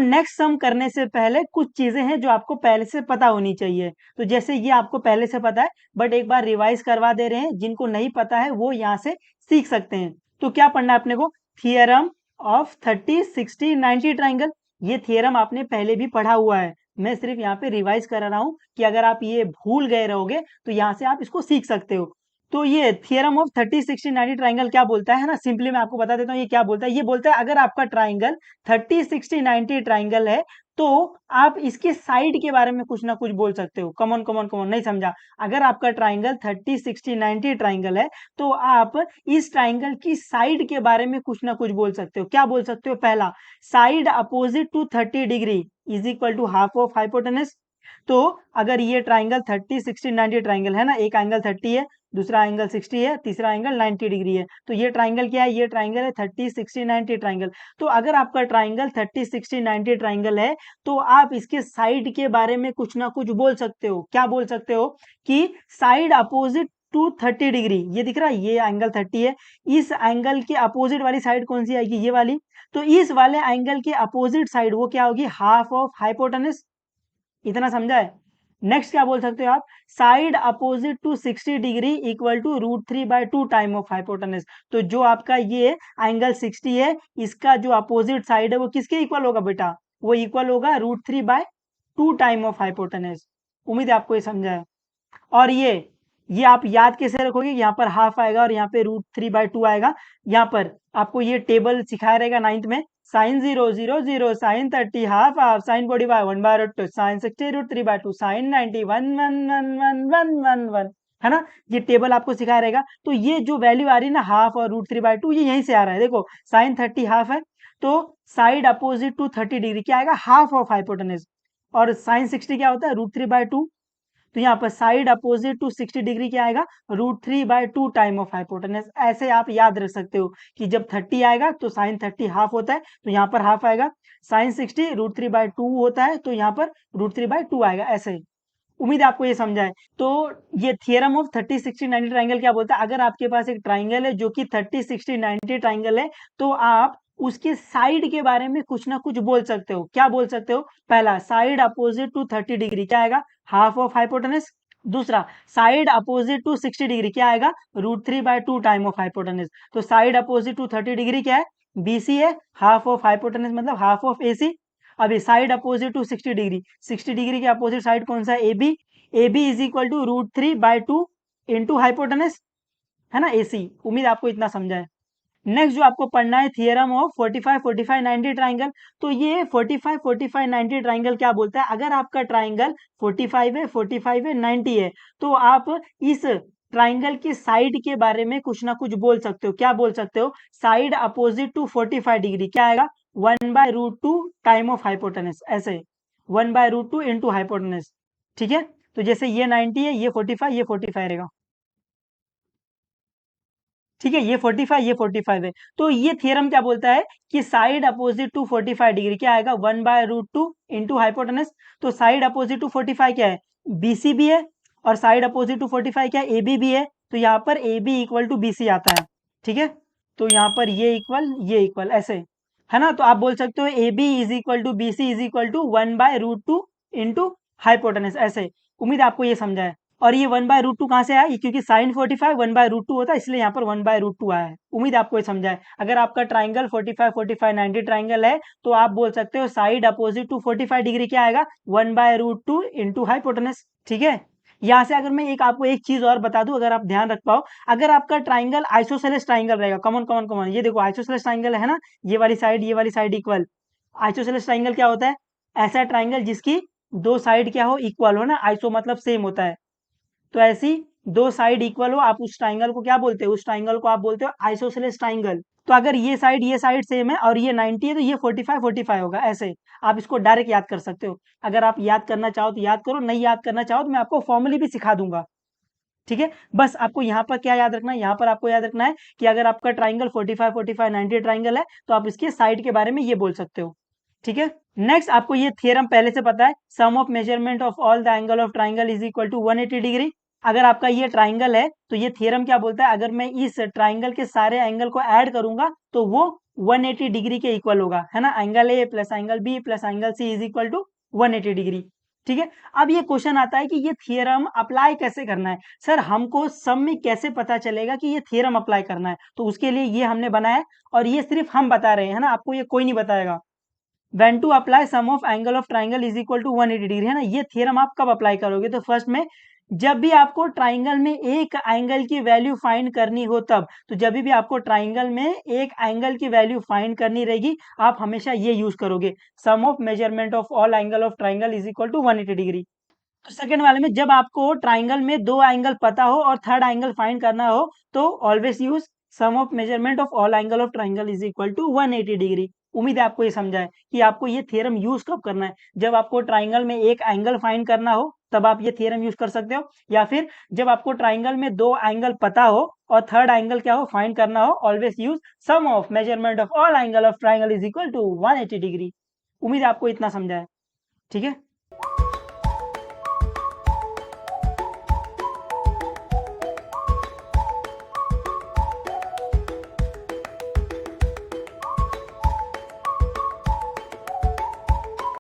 Next sum करने से पहले कुछ चीजें हैं जो आपको पहले से पता होनी चाहिए। तो जैसे ये आपको पहले से पता है, बट एक बार रिवाइज करवा दे रहे हैं, जिनको नहीं पता है वो यहाँ से सीख सकते हैं। तो क्या पढ़ना है अपने को? Theorem of 30, 60, 90 triangle. ये थियरम आपने पहले भी पढ़ा हुआ है, मैं सिर्फ यहाँ पे रिवाइज कर रहा हूँ कि अगर आप ये भूल गए रहोगे तो यहाँ से आप इसको सीख सकते हो। तो ये थियरम ऑफ 30, 60, 90 ट्राइंगल क्या बोलता है ना, सिंपली मैं आपको बता देता हूँ ये क्या बोलता है। ये बोलता है अगर आपका ट्राइंगल 30, 60, 90 ट्राइंगल है तो आप इसके साइड के बारे में कुछ ना कुछ बोल सकते हो। कमॉन कमॉन कमॉन, नहीं समझा? अगर आपका ट्राइंगल 30, 60, 90 ट्राइंगल है तो आप इस ट्राइंगल की साइड के बारे में कुछ ना कुछ बोल सकते हो। क्या बोल सकते हो? पहला, side opposite to 30 degree is equal to half of hypotenuse. तो अगर ये ट्राइंगल 30, 60, 90 ट्राइंगल है ना, एक एंगल 30 है, दूसरा एंगल 60 है, तीसरा एंगल 90 डिग्री है, तो ये ट्राइंगल क्या है? ये ट्राइंगल है 30, 60, 90 ट्राइंगल। तो अगर आपका ट्राइंगल 30, 60, 90 ट्राइंगल है तो आप इसके साइड के बारे में कुछ ना कुछ बोल सकते हो। क्या बोल सकते हो? कि साइड अपोजिट टू 30 डिग्री, ये दिख रहा है, ये एंगल 30 है, इस एंगल के अपोजिट वाली साइड कौन सी आएगी? ये वाली। तो इस वाले एंगल के अपोजिट साइड वो क्या होगी? Half of hypotenuse. इतना समझा है? नेक्स्ट क्या बोल सकते हो आप? Side opposite to 60 degree equal to √3/2 time of hypotenuse. तो जो आपका ये एंगल 60 है, इसका जो अपोजिट साइड है वो किसके इक्वल होगा बेटा? वो इक्वल होगा √3/2 टाइम ऑफ हाइपोटेनस। उम्मीद है आपको ये समझा है। और ये आप याद कैसे रखोगे? यहाँ पर हाफ आएगा और यहाँ पे √3/2 आएगा। यहाँ पर आपको ये टेबल सिखाया रहेगा 9th में, sine 0 0 0, sine 30 half half, sine 45 1/√2, sine 60 √3/2, sine 90 1 1 1 1 1 1 1, है ना? ये टेबल आपको सिखाया रहेगा। तो ये जो वैल्यू आ रही है ना, हाफ और √3/2, ये यहीं से आ रहा है। देखो, साइन 30 हाफ है तो साइड अपोजिट टू 30 डिग्री क्या आएगा? Half of hypotenuse. और साइन 60 क्या होता है? √3/2। तो यहाँ पर साइड अपोजिट टू 60 डिग्री क्या आएगा? √3/2 टाइम ऑफ हाइपोटेनस। ऐसे आप याद रख सकते हो कि जब 30 आएगा तो साइन 30 हाफ होता है, तो यहाँ पर हाफ आएगा। साइन 60 √3/2 होता है, तो यहाँ पर √3/2 आएगा। ऐसे ही। उम्मीद है आपको ये समझा है। तो ये थियरम ऑफ 30, 60, 90 ट्राइंगल क्या बोलता है? अगर आपके पास एक ट्राइंगल है जो कि 30, 60, 90 ट्राइंगल है तो आप उसके साइड के बारे में कुछ ना कुछ बोल सकते हो। क्या बोल सकते हो? पहला, साइड अपोजिट टू 30 डिग्री क्या आएगा? Half of hypotenuse. दूसरा, साइड अपोजिट टू 60 डिग्री क्या आएगा? √3/2 टाइम ऑफ हाइपोटेनस। तो साइड अपोजिट टू 30 डिग्री क्या है? BC है, हाफ ऑफ हाइपोटेनस मतलब हाफ ऑफ AC। अभी side opposite to 60 degree, 60 degree के अपोजिट साइड कौन सा है? AB। AB is equal to √3/2 into hypotenuse, है ना? AC। उम्मीद आपको इतना समझा है। नेक्स्ट जो आपको पढ़ना है, थियरम ऑफ 45, 45, 90 ट्राइंगल। तो ये 45, 45, 90 ट्राइंगल क्या बोलता है? अगर आपका ट्राइंगल 45 है, 45 है, 90 है तो आप इस ट्राइंगल के साइड के बारे में कुछ ना कुछ बोल सकते हो। क्या बोल सकते हो? साइड अपोजिट टू 45 डिग्री क्या आएगा? 1/√2 टाइम ऑफ हाइपोटेनस। ऐसे 1/√2 इंटू हाइपोटेनस। ठीक है? तो जैसे ये 90 है, ये 45, ये 45 रहेगा। ठीक है? ये 45, ये 45 है। तो ये थियरम क्या बोलता है कि साइड अपोजिट टू 45 डिग्री क्या आएगा? 1/√2 इंटू हाइपोटेनस। तो साइड अपोजिट टू 45 क्या है? BC भी है, और साइड अपोजिट टू 45 क्या है? AB भी है। तो यहाँ पर AB इक्वल टू BC आता है। ठीक है? तो यहाँ पर ये इक्वल ऐसे, है ना? तो आप बोल सकते हो AB is equal to BC is equal to 1/√2 into hypotenuse. ऐसे। उम्मीद आपको ये समझा है। और ये 1/√2 कहाँ से आया? ये क्योंकि साइन 45 1/√2 होता है, इसलिए यहाँ पर 1/√2 आया है। उम्मीद आपको ये समझा है। अगर आपका ट्राइंगल 45, 45, 90 ट्राइंगल है तो आप बोल सकते हो साइड अपोजिट टू 45 डिग्री क्या आएगा? 1/√2 इंटू हाइपोटेनस। ठीक है? यहाँ से अगर मैं आपको एक चीज और बता दूं, अगर आप ध्यान रख पाओ, अगर आपका ट्राइंगल आइसोसेलेस ट्राइंगल रहेगा, कमन कमन कमन, ये देखो आइसोसेलेस ट्राइंगल है ना, ये वाली साइड इक्वल। आइसोसेलेस ट्राइंगल क्या होता है? ऐसा ट्राइंगल जिसकी दो साइड क्या हो? इक्वल हो ना। आइसो मतलब सेम होता है। तो ऐसी दो साइड इक्वल हो, आप उस ट्राइंगल को क्या बोलते हो? उस ट्राइंगल को आप बोलते हो आइसोसेलेस ट्राइंगल। तो अगर ये साइड सेम है और ये 90 है तो ये 45, 45 होगा। ऐसे आप इसको डायरेक्ट याद कर सकते हो। अगर आप याद करना चाहो तो याद करो, नहीं याद करना चाहो तो मैं आपको फॉर्मली भी सिखा दूंगा। ठीक है? बस आपको यहाँ पर क्या याद रखना है? यहाँ पर आपको याद रखना है कि अगर आपका ट्राइंगल 45, 45, 90 ट्राइंगल है तो आप इसके साइड के बारे में ये बोल सकते हो। ठीक है? नेक्स्ट आपको ये थियरम पहले से पता है, sum of measurement of all the angle of triangle is equal to 180 degree. अगर आपका ये ट्राइंगल है तो ये थियरम क्या बोलता है? अगर मैं इस ट्राइंगल के सारे एंगल को ऐड करूंगा तो वो 180 डिग्री के इक्वल होगा, है ना। Angle A plus angle B plus angle C is equal to 180 degree. ठीक है, अब ये क्वेश्चन आता है कि ये थियरम अप्लाई कैसे करना है। सर हमको सम में कैसे पता चलेगा कि ये थियरम अप्लाई करना है, तो उसके लिए ये हमने बनाया है, और ये सिर्फ हम बता रहे हैं, है ना, आपको ये कोई नहीं बताएगा। When to apply sum of angle of triangle is equal to 180 degree, है ना। ये थियरम आप कब अप्लाई करोगे, तो फर्स्ट में जब भी आपको ट्राइंगल में एक एंगल की वैल्यू फाइंड करनी हो तब, तो जब भी आपको ट्राइंगल में एक एंगल की वैल्यू फाइंड करनी रहेगी, आप हमेशा ये यूज करोगे, sum of measurement of all angle of triangle is equal to 180 degree. तो सेकंड वाले में जब आपको ट्राइंगल में दो एंगल पता हो और थर्ड एंगल फाइंड करना हो, तो always use sum of measurement of all angle of triangle is equal to 180 degree. उम्मीद है आपको ये समझा है कि आपको ये थ्योरम यूज कब करना है, जब आपको ट्राइंगल में एक एंगल फाइंड करना हो तब आप ये थ्योरम यूज कर सकते हो, या फिर जब आपको ट्राइंगल में दो एंगल पता हो और थर्ड एंगल क्या हो फाइंड करना हो, always use sum of measurement of all angle of triangle is equal to 180 degree. उम्मीद है आपको इतना समझा है, ठीक है।